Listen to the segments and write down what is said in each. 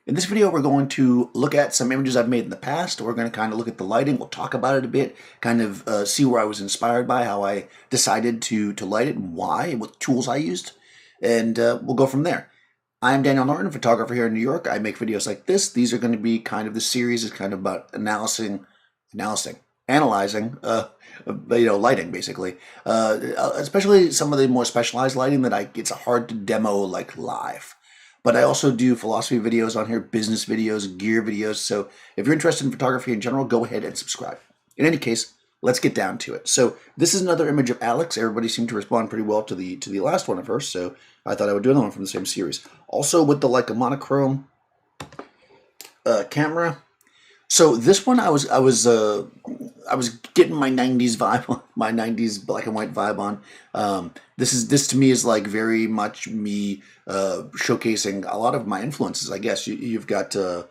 In this video, we're going to look at some images I've made in the past. We're going to kind of look at the lighting. We'll talk about it a bit, kind of see where I was inspired by, how I decided to light it, and why, and what tools I used, and we'll go from there. I'm Daniel Norton, photographer here in New York. I make videos like this. These are going to be kind of the series is kind of about analyzing, lighting basically, especially some of the more specialized lighting that it's hard to demo like live. But I also do philosophy videos on here, business videos, gear videos. So if you're interested in photography in general, go ahead and subscribe. In any case, let's get down to it. So this is another image of Alex. Everybody seemed to respond pretty well to the last one of hers, so I thought I would do another one from the same series. Also with the Leica monochrome camera. So this one I was getting my 90s vibe, my 90s black and white vibe on. This to me is like very much me showcasing a lot of my influences. I guess you've got the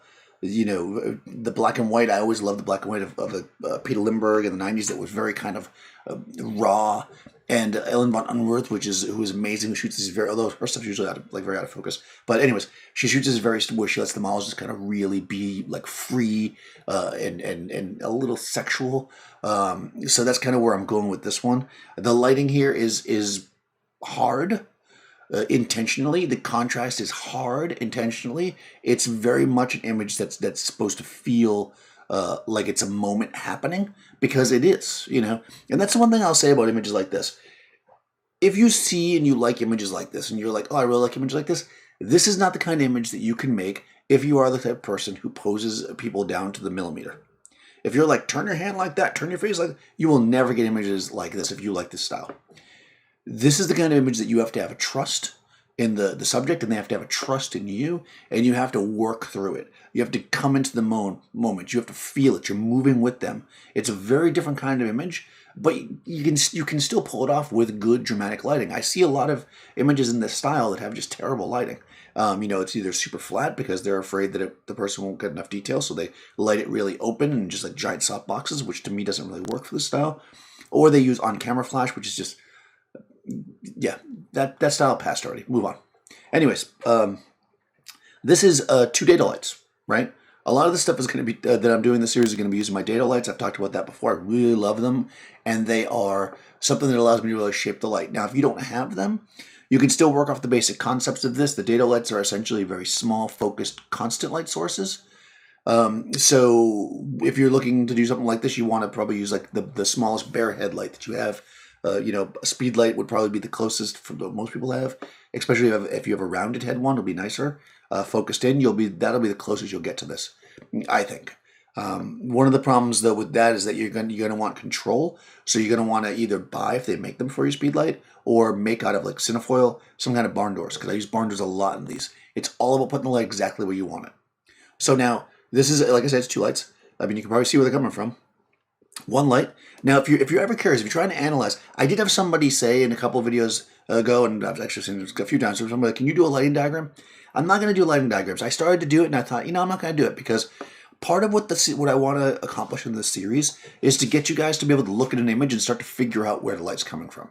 black and white. I always loved the black and white of Peter Lindbergh in the 90s. That was very kind of raw. And Ellen von Unwerth, who is amazing, who shoots these although her stuff's usually very out of focus. But anyways, she shoots this where she lets the models just kind of really be like free and a little sexual. So that's kind of where I'm going with this one. The lighting here is hard. Intentionally, the contrast is hard intentionally. It's very much an image that's supposed to feel like it's a moment happening, because it is, and that's the one thing I'll say about images like this. If you see and you like images like this and you're like, oh, I really like images like this is not the kind of image that you can make if you are the type of person who poses people down to the millimeter. If you're like, turn your hand like that, turn your face like that, you will never get images like this if you like this style. This is the kind of image that you have to have a trust in the subject, and they have to have a trust in you, and you have to work through it. You have to come into the moment. You have to feel it. You're moving with them. It's a very different kind of image, but you can still pull it off with good dramatic lighting. I see a lot of images in this style that have just terrible lighting. It's either super flat because they're afraid that the person won't get enough detail, so they light it really open and just like giant soft boxes, which to me doesn't really work for this style. Or they use on-camera flash, which is just, yeah, that style passed already. Move on. Anyways, this is 2 data lights, right? A lot of the stuff is going to be that I'm doing this series is going to be using my data lights. I've talked about that before. I really love them, and they are something that allows me to really shape the light. Now, if you don't have them, you can still work off the basic concepts of this. The data lights are essentially very small, focused, constant light sources. So if you're looking to do something like this, you want to probably use like the smallest bare headlight that you have. A speed light would probably be the closest for what most people have, especially if you have a rounded head one, it'll be nicer. Focused in, that'll be the closest you'll get to this, I think. One of the problems though with that is that you're going to want control, so you're going to want to either buy, if they make them for your speed light, or make out of like cinefoil some kind of barn doors, because I use barn doors a lot in these. It's all about putting the light exactly where you want it. So now this is, like I said, it's 2 lights. I mean, you can probably see where they're coming from. 1 light. Now, if you're ever curious, if you're trying to analyze, I did have somebody say in a couple of videos ago, and I've actually seen it a few times, somebody like, can you do a lighting diagram? I'm not going to do lighting diagrams. I started to do it, and I thought, I'm not going to do it, because part of what I want to accomplish in this series is to get you guys to be able to look at an image and start to figure out where the light's coming from.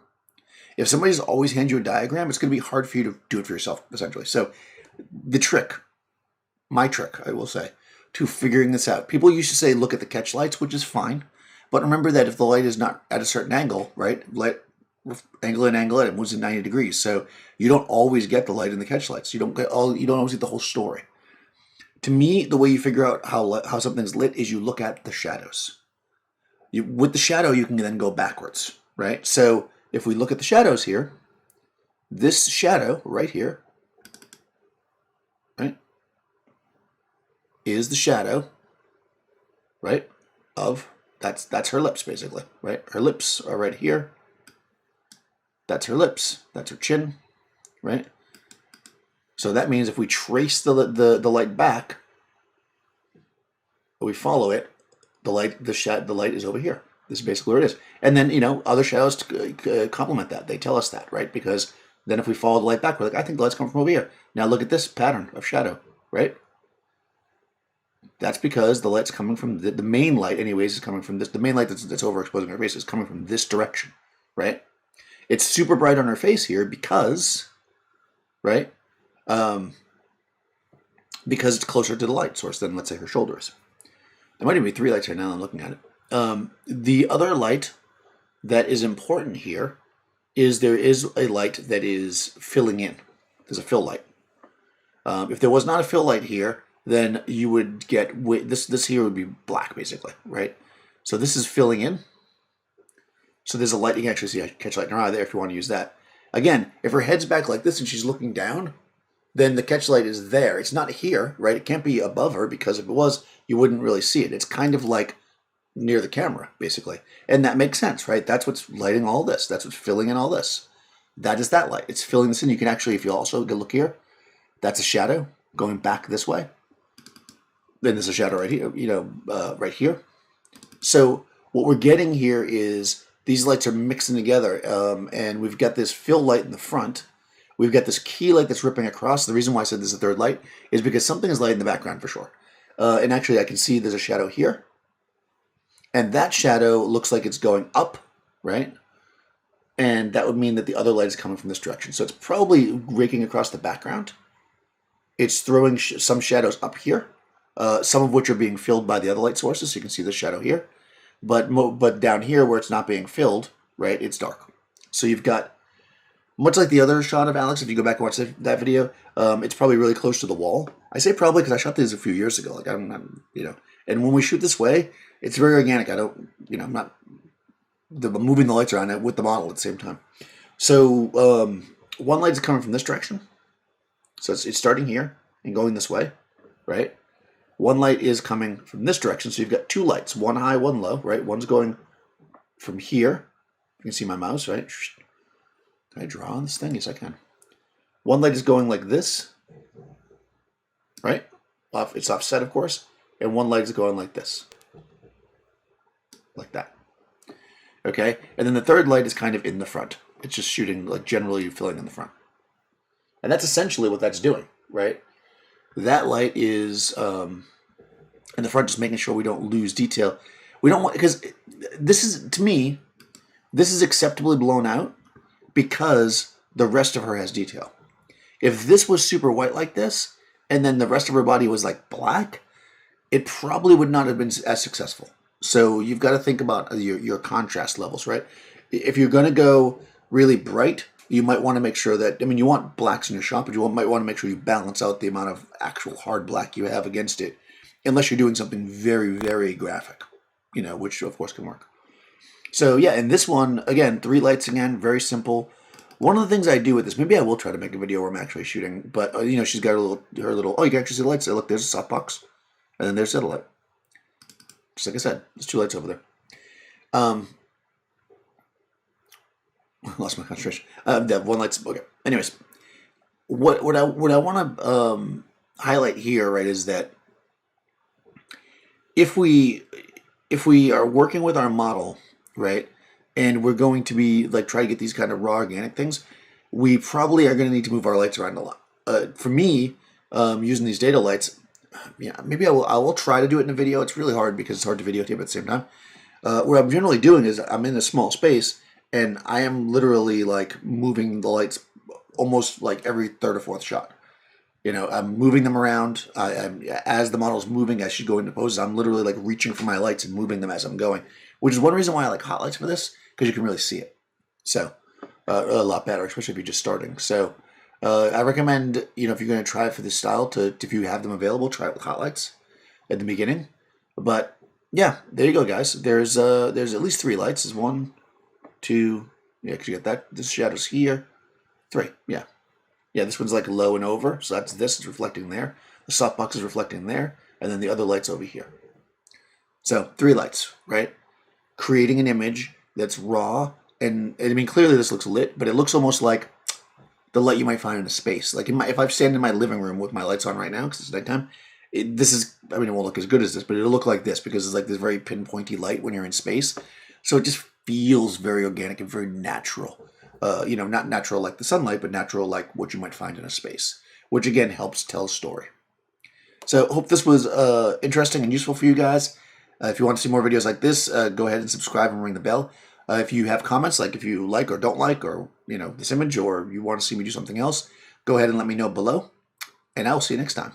If somebody's always hand you a diagram, it's going to be hard for you to do it for yourself, essentially. So my trick, I will say, to figuring this out. People used to say, look at the catch lights, which is fine. But remember that if the light is not at a certain angle, right, light angle in, angle out, it moves in 90 degrees. So you don't always get the light in the catch lights. You don't always get the whole story. To me, the way you figure out how something's lit is you look at the shadows. With the shadow, you can then go backwards, right? So if we look at the shadows here, this shadow right here, right, is the shadow, right, of... That's her lips, basically, right? Her lips are right here. That's her lips. That's her chin, right? So that means if we trace the light back, we follow it, the light is over here. This is basically where it is. And then, other shadows complement that. They tell us that, right? Because then if we follow the light back, we're like, I think the light's coming from over here. Now look at this pattern of shadow, right? That's because the light's coming from the main light, anyways, is coming from this. The main light that's overexposing her face is coming from this direction, right? It's super bright on her face here because, right? because it's closer to the light source than, let's say, her shoulder is. There might even be 3 lights here now that I'm looking at it. The other light that is important here is there is a light that is filling in. There's a fill light. If there was not a fill light here, then you would get this here would be black basically, right? So this is filling in. So there's a light, you can actually see a catch light in her eye there if you want to use that. Again, if her head's back like this and she's looking down, then the catch light is there. It's not here, right? It can't be above her because if it was, you wouldn't really see it. It's kind of like near the camera, basically. And that makes sense, right? That's what's lighting all this. That's what's filling in all this. That is that light. It's filling this in. You can actually, if you also look here, that's a shadow going back this way. Then there's a shadow right here, right here. So what we're getting here is these lights are mixing together, and we've got this fill light in the front. We've got this key light that's ripping across. The reason why I said this is a third light is because something is light in the background for sure. And actually, I can see there's a shadow here. And that shadow looks like it's going up, right? And that would mean that the other light is coming from this direction. So it's probably raking across the background. It's throwing some shadows up here, some of which are being filled by the other light sources. So you can see the shadow here. But down here where it's not being filled, right, it's dark. So you've got, much like the other shot of Alex, if you go back and watch that video, it's probably really close to the wall. I say probably because I shot these a few years ago. Like I'm and when we shoot this way, it's very organic. I don't, I'm not moving the lights around with the model at the same time. So one light is coming from this direction. So it's starting here and going this way, right? One light is coming from this direction. So you've got 2 lights, one high, one low, right? One's going from here. You can see my mouse, right? Can I draw on this thing? Yes, I can. One light is going like this, right? It's offset, of course. And one light is going like this. Like that. Okay? And then the third light is kind of in the front. It's just shooting, like generally filling in the front. And that's essentially what that's doing, right? That light is in the front, just making sure we don't lose detail. We don't want, because this is, to me, this is acceptably blown out because the rest of her has detail. If this was super white like this, and then the rest of her body was like black, it probably would not have been as successful. So you've got to think about your contrast levels, right? If you're going to go really bright, you might want to make sure that, you want blacks in your shot, but you might want to make sure you balance out the amount of actual hard black you have against it, unless you're doing something very, very graphic, which of course can work. So yeah, and this one, again, 3 lights again, very simple. One of the things I do with this, maybe I will try to make a video where I'm actually shooting, but she's got her little, oh, you can actually see the lights there. Look, there's a softbox, and then there's the other light. Just like I said, there's 2 lights over there. I lost my concentration. That one light's okay. Anyways, what I want to highlight here, right, is that if we are working with our model, right, and we're going to be like try to get these kind of raw organic things, we probably are going to need to move our lights around a lot. For me, using these data lights, maybe I will try to do it in a video. It's really hard because it's hard to videotape at the same time. What I'm generally doing is I'm in a small space and I am literally like moving the lights almost like every 3rd or 4th shot. I'm moving them around. As the model's moving, as she's going to poses, I'm literally like reaching for my lights and moving them as I'm going, which is one reason why I like hot lights for this, because you can really see it. So a lot better, especially if you're just starting. So I recommend, if you're going to try it for this style, if you have them available, try it with hot lights at the beginning. But yeah, there you go, guys. There's at least 3 lights. There's 1, 2, yeah, because you got that. This shadow's here. 3, yeah. Yeah, this one's like low and over, so that's this. It's reflecting there. The softbox is reflecting there, and then the other light's over here. So 3 lights, right? Creating an image that's raw, and clearly this looks lit, but it looks almost like the light you might find in a space. Like if I stand in my living room with my lights on right now, because it's nighttime, it won't look as good as this, but it'll look like this because it's like this very pinpointy light when you're in space. So it just feels very organic and very natural. Not natural like the sunlight, but natural like what you might find in a space, which again helps tell a story. So hope this was interesting and useful for you guys. If you want to see more videos like this, go ahead and subscribe and ring the bell. If you have comments, like if you like or don't like, or this image, or you want to see me do something else, go ahead and let me know below, and I will see you next time.